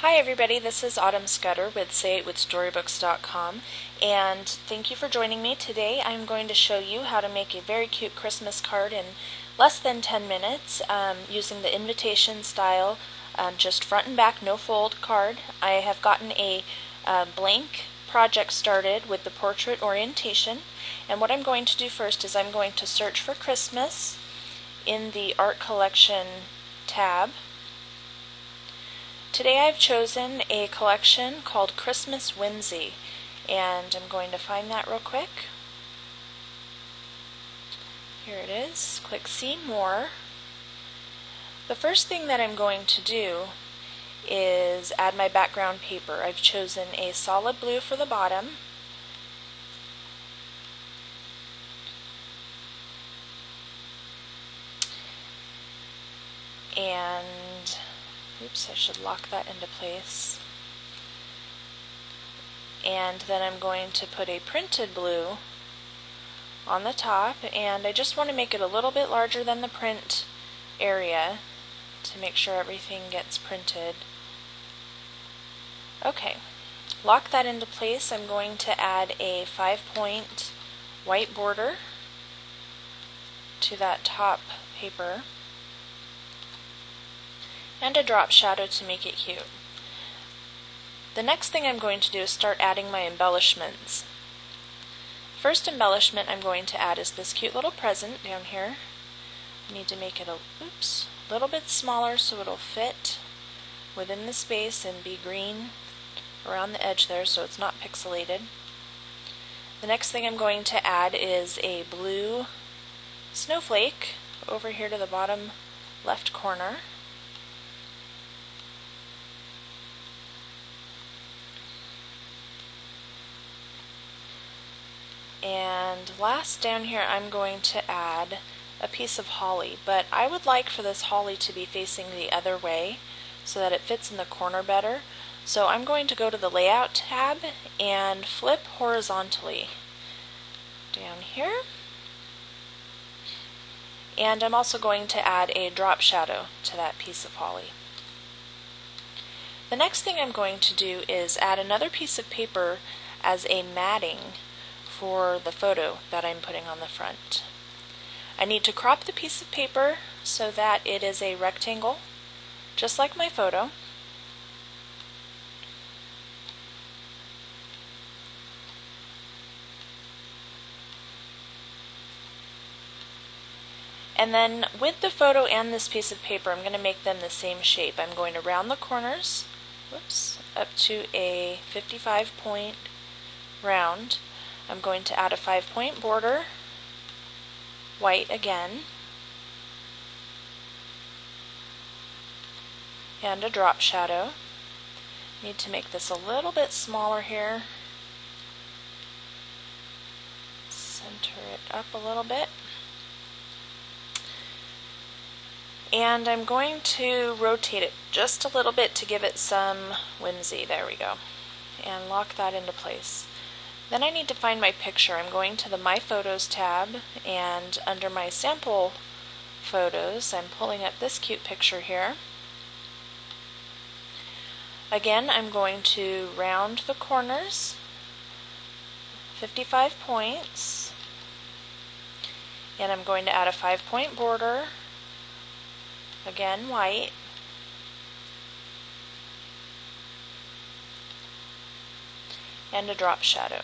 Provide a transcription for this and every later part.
Hi everybody, this is Autumn Scudder with sayitwithstorybooks.com, and thank you for joining me. Today I'm going to show you how to make a very cute Christmas card in less than 10 minutes using the invitation style, just front and back, no fold card. I have gotten a blank project started with the portrait orientation, and what I'm going to do first is I'm going to search for Christmas in the art collection tab. Today I've chosen a collection called Christmas Whimsy, and I'm going to find that real quick. Here it is. Click See More. The first thing that I'm going to do is add my background paper. I've chosen a solid blue for the bottom. And oops, I should lock that into place. And then I'm going to put a printed blue on the top, and I just want to make it a little bit larger than the print area to make sure everything gets printed. Okay, lock that into place. I'm going to add a 5-point white border to that top paper, and a drop shadow to make it cute. The next thing I'm going to do is start adding my embellishments. First embellishment I'm going to add is this cute little present down here. I need to make it a little bit smaller so it'll fit within the space and be green around the edge there so it's not pixelated. The next thing I'm going to add is a blue snowflake over here to the bottom left corner. And last down here I'm going to add a piece of holly, but I would like for this holly to be facing the other way so that it fits in the corner better. So I'm going to go to the Layout tab and flip horizontally down here. And I'm also going to add a drop shadow to that piece of holly. The next thing I'm going to do is add another piece of paper as a matting for the photo that I'm putting on the front. I need to crop the piece of paper so that it is a rectangle, just like my photo. And then with the photo and this piece of paper, I'm going to make them the same shape. I'm going to round the corners, up to a 55-point round. I'm going to add a 5-point border, white again, and a drop shadow. Need to make this a little bit smaller here. Center it up a little bit. And I'm going to rotate it just a little bit to give it some whimsy. There we go. And lock that into place. Then I need to find my picture. I'm going to the My Photos tab, and under my sample photos I'm pulling up this cute picture here. Again, I'm going to round the corners, 55 points, and I'm going to add a 5-point border, again white, and a drop shadow.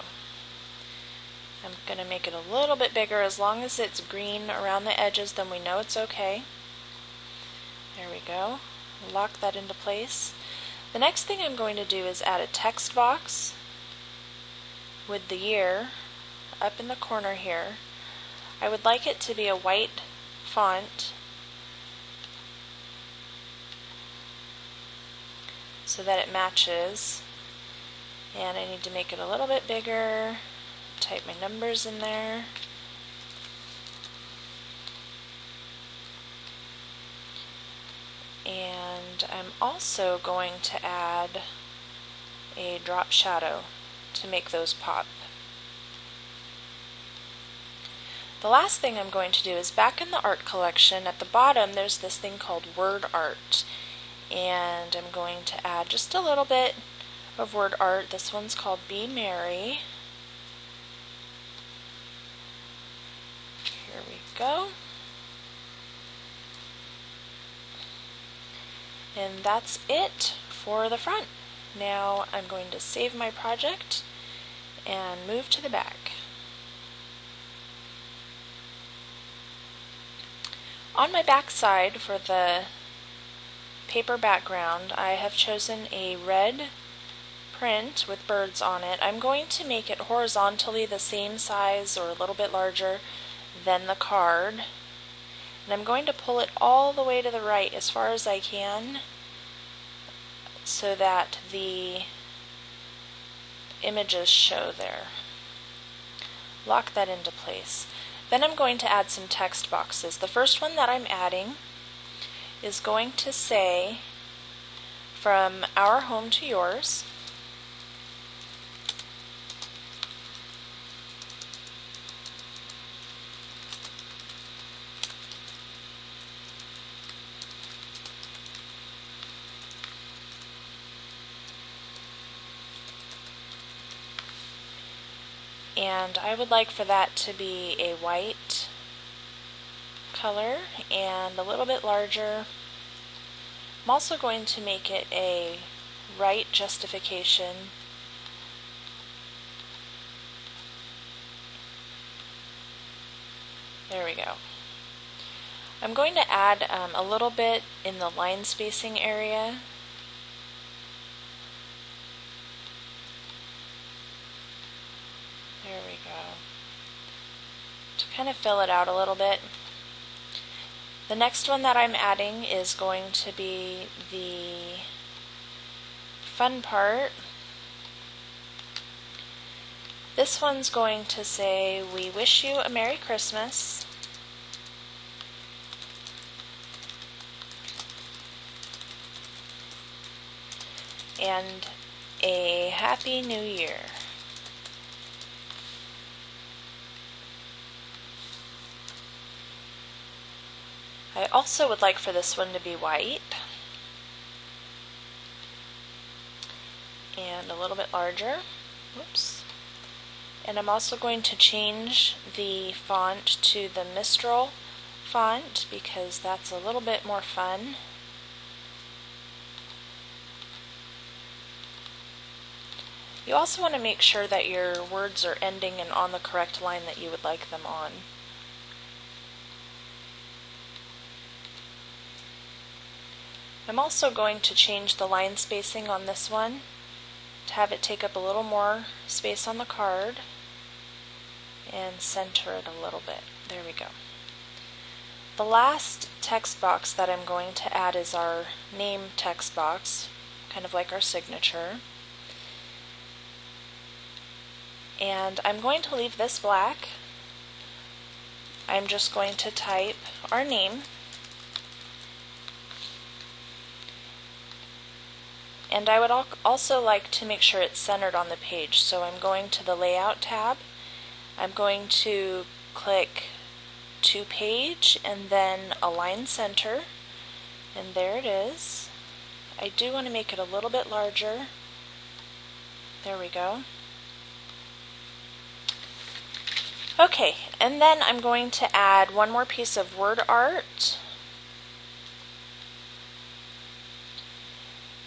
I'm going to make it a little bit bigger. As long as it's green around the edges, then we know it's okay. There we go. Lock that into place. The next thing I'm going to do is add a text box with the year up in the corner here. I would like it to be a white font so that it matches. And I need to make it a little bit bigger, type my numbers in there. And I'm also going to add a drop shadow to make those pop. The last thing I'm going to do is back in the art collection at the bottom there's this thing called word art. and I'm going to add just a little bit of word art. This one's called Be Merry. Here we go. And that's it for the front. Now I'm going to save my project and move to the back. On my back side for the paper background, I have chosen a red print with birds on it. I'm going to make it horizontally the same size or a little bit larger than the card. And I'm going to pull it all the way to the right as far as I can so that the images show there. Lock that into place. Then I'm going to add some text boxes. The first one that I'm adding is going to say, "From our home to yours." And I would like for that to be a white color and a little bit larger. I'm also going to make it a right justification. There we go. I'm going to add a little bit in the line spacing area. There we go. To kind of fill it out a little bit. The next one that I'm adding is going to be the fun part. This one's going to say, "We wish you a Merry Christmas." And a Happy New Year. I also would like for this one to be white and a little bit larger. Whoops. And I'm also going to change the font to the Mistral font because that's a little bit more fun. You also want to make sure that your words are ending and on the correct line that you would like them on. I'm also going to change the line spacing on this one to have it take up a little more space on the card and center it a little bit. There we go. The last text box that I'm going to add is our name text box, kind of like our signature. And I'm going to leave this black. I'm just going to type our name. And I would also like to make sure it's centered on the page, so I'm going to the Layout tab. I'm going to click to Page and then Align Center, and there it is. I do want to make it a little bit larger. There we go. Okay, and then I'm going to add one more piece of word art.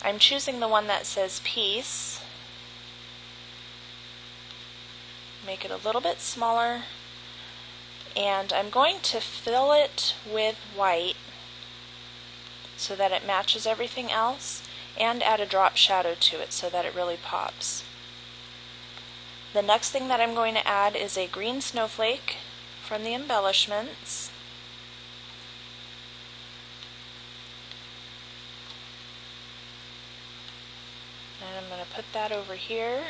I'm choosing the one that says peace. Make it a little bit smaller, and I'm going to fill it with white so that it matches everything else, and add a drop shadow to it so that it really pops. The next thing that I'm going to add is a green snowflake from the embellishments. And I'm going to put that over here.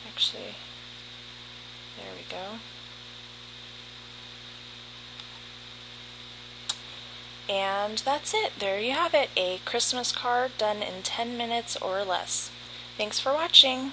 Actually, there we go. And that's it. There you have it. A Christmas card done in 10 minutes or less. Thanks for watching.